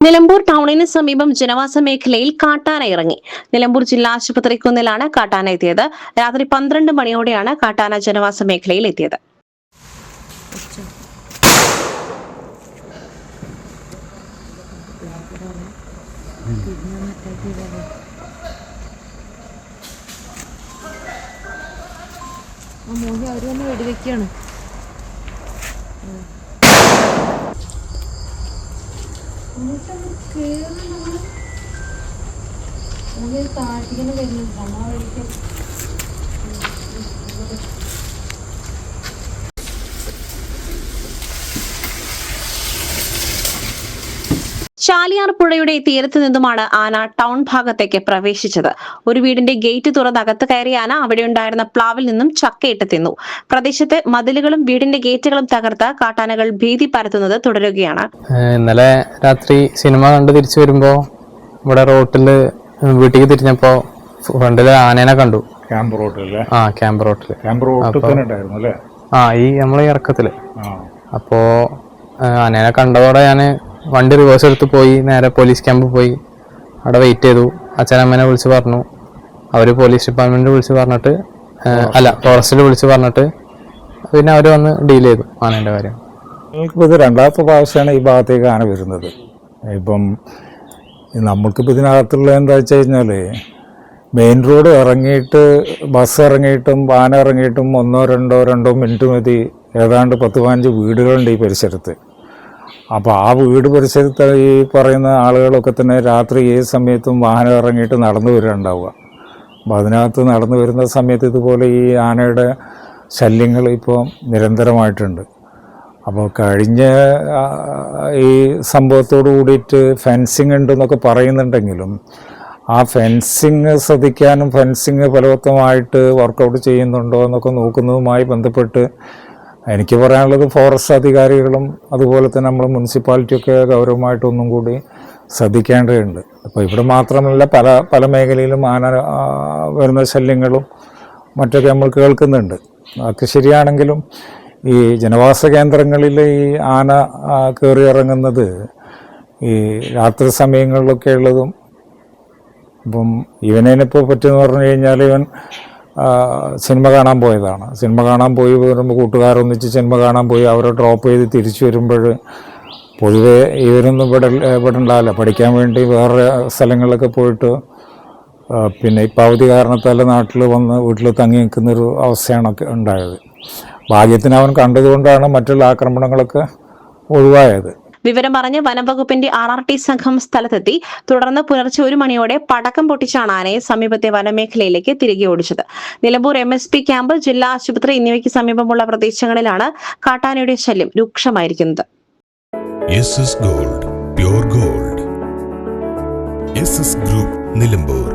നിലമ്പൂർ ടൗണിന് സമീപം ജനവാസ മേഖലയിൽ കാട്ടാന ഇറങ്ങി. നിലമ്പൂർ ജില്ലാ ആശുപത്രിക്കുന്നിലാണ് കാട്ടാന എത്തിയത്. രാത്രി 12 മണിയോടെയാണ് കാട്ടാന ജനവാസ മേഖലയിൽ എത്തിയത്. വെടിവെക്കാണ്. താഴ്ത്തിങ്ങനെ വരുന്നുണ്ട്. നമ്മളെ വഴിക്ക് ചാലിയാർ പുഴയുടെ തീരത്ത് നിന്നുമാണ് ആന ടൗൺ ഭാഗത്തേക്ക് പ്രവേശിച്ചത്. ഒരു വീടിന്റെ ഗേറ്റ് തുറന്ന് അകത്ത് കയറിയ ആന അവിടെയുണ്ടായിരുന്ന പ്ലാവിൽ നിന്നും ചക്കയിട്ട് തിന്നു. പ്രദേശത്തെ മതിലുകളും വീടിന്റെ ഗേറ്റുകളും തകർത്ത് കാട്ടാനകൾ ഭീതി പരത്തുന്നത് തുടരുകയാണ്. ഇന്നലെ രാത്രി സിനിമ കണ്ട് തിരിച്ചു വരുമ്പോ ഇവിടെ റോട്ടില് വീട്ടിലേക്ക് തിരിഞ്ഞപ്പോ ഫ്രണ്ടില് ആനേനെ കണ്ടു. ക്യാമ്പ് റോട്ടില് ഈ നമ്മളെ ഇറക്കത്തില്. അപ്പോ ആനേനെ കണ്ടതോടെ ഞാന് വണ്ടി റിവേഴ്സ് എടുത്ത് പോയി നേരെ പോലീസ് ക്യാമ്പിൽ പോയി. അവിടെ വെയിറ്റ് ചെയ്തു. അച്ഛനമ്മേനെ വിളിച്ച് പറഞ്ഞു. അവര് പോലീസ് ഡിപ്പാർട്ട്മെന്റിൽ വിളിച്ച് പറഞ്ഞിട്ട് ഫോറസ്റ്റിൽ വിളിച്ച് പറഞ്ഞിട്ട് പിന്നെ അവര് വന്ന് ഡീൽ ചെയ്തു ആനേന്റെ കാര്യം. ഇത് രണ്ടാമത്തെ പ്രാവശ്യമാണ് ഈ ഭാഗത്തേക്ക് ആന വരുന്നത്. ഇപ്പം നമ്മൾക്കിപ്പോൾ ഇതിനകത്തുള്ള എന്താ വെച്ച് കഴിഞ്ഞാൽ മെയിൻ റോഡ് ഇറങ്ങിയിട്ട് ബസ് ഇറങ്ങിയിട്ടും ആന ഇറങ്ങിയിട്ടും 1-2 മിനിറ്റ് മതി. ഏതാണ്ട് 10-15 വീടുകളുണ്ട് ഈ പരിസരത്ത്. അപ്പോൾ ആ വീട് പരിസരത്ത് ഈ പറയുന്ന ആളുകളൊക്കെ തന്നെ രാത്രി ഏത് സമയത്തും വാഹനം ഇറങ്ങിയിട്ട് നടന്നു വരികയുണ്ടാവുക. അപ്പോൾ അതിനകത്ത് നടന്നു വരുന്ന സമയത്ത് ഇതുപോലെ ഈ ആനയുടെ ശല്യങ്ങൾ ഇപ്പോൾ നിരന്തരമായിട്ടുണ്ട്. അപ്പോൾ കഴിഞ്ഞ ഈ സംഭവത്തോട് കൂടിയിട്ട് ഫെൻസിങ് ഉണ്ടെന്നൊക്കെ പറയുന്നുണ്ടെങ്കിലും ആ ഫെൻസിങ് ശ്രദ്ധിക്കാനും ഫെൻസിങ് ഫലവത്തമായിട്ട് വർക്കൗട്ട് ചെയ്യുന്നുണ്ടോ എന്നൊക്കെ നോക്കുന്നതുമായി ബന്ധപ്പെട്ട് എനിക്ക് പറയാനുള്ളത് ഫോറസ്റ്റ് അധികാരികളും അതുപോലെ തന്നെ നമ്മൾ മുനിസിപ്പാലിറ്റിയൊക്കെ ഗൗരവമായിട്ടൊന്നും കൂടി ശ്രദ്ധിക്കേണ്ടതുണ്ട്. അപ്പോൾ ഇവിടെ മാത്രമല്ല പല മേഖലയിലും ആന വരുന്ന ശല്യങ്ങളും മറ്റൊക്കെ നമ്മൾ കേൾക്കുന്നുണ്ട്. അതൊക്കെ ശരിയാണെങ്കിലും ഈ ജനവാസ കേന്ദ്രങ്ങളിൽ ഈ ആന കയറി ഇറങ്ങുന്നത് ഈ രാത്രി സമയങ്ങളിലൊക്കെ ഉള്ളതും. ഇപ്പം ഇവനേനിപ്പോൾ പറ്റുമെന്ന് പറഞ്ഞു കഴിഞ്ഞാൽ ഇവൻ സിനിമ കാണാൻ പോയതാണ്. സിനിമ കാണാൻ പോയി വരുമ്പോൾ കൂട്ടുകാരൊന്നിച്ച് സിനിമ കാണാൻ പോയി. അവരെ ഡ്രോപ്പ് ചെയ്ത് തിരിച്ചു വരുമ്പോൾ പൊതുവെ ഇവരൊന്നും ഇവിടെ ഉണ്ടാവില്ല. പഠിക്കാൻ വേണ്ടി വേറെ സ്ഥലങ്ങളിലൊക്കെ പോയിട്ട് പിന്നെ ഇപ്പം അവധി കാരണത്താൽ നാട്ടിൽ വന്ന് വീട്ടിൽ തങ്ങി നിൽക്കുന്നൊരു അവസ്ഥയാണൊക്കെ ഉണ്ടായത്. ഭാഗ്യത്തിന് അവൻ കണ്ടതുകൊണ്ടാണ് മറ്റുള്ള ആക്രമണങ്ങളൊക്കെ ഒഴിവായത്. വിവരം പറഞ്ഞ് വനംവകുപ്പിന്റെ RRT സംഘം സ്ഥലത്തെത്തി. തുടർന്ന് പുലർച്ചെ 1 മണിയോടെ പടക്കം പൊട്ടിച്ചാണ് ആനയെ സമീപത്തെ വനമേഖലയിലേക്ക് തിരികെ ഓടിച്ചത്. നിലമ്പൂർ MSP ക്യാമ്പ്, ജില്ലാ ആശുപത്രി എന്നിവയ്ക്ക് സമീപമുള്ള പ്രദേശങ്ങളിലാണ് കാട്ടാനയുടെ ശല്യം രൂക്ഷമായിരിക്കുന്നത്. SS Gold, Pure Gold. SS Group, Nilambur.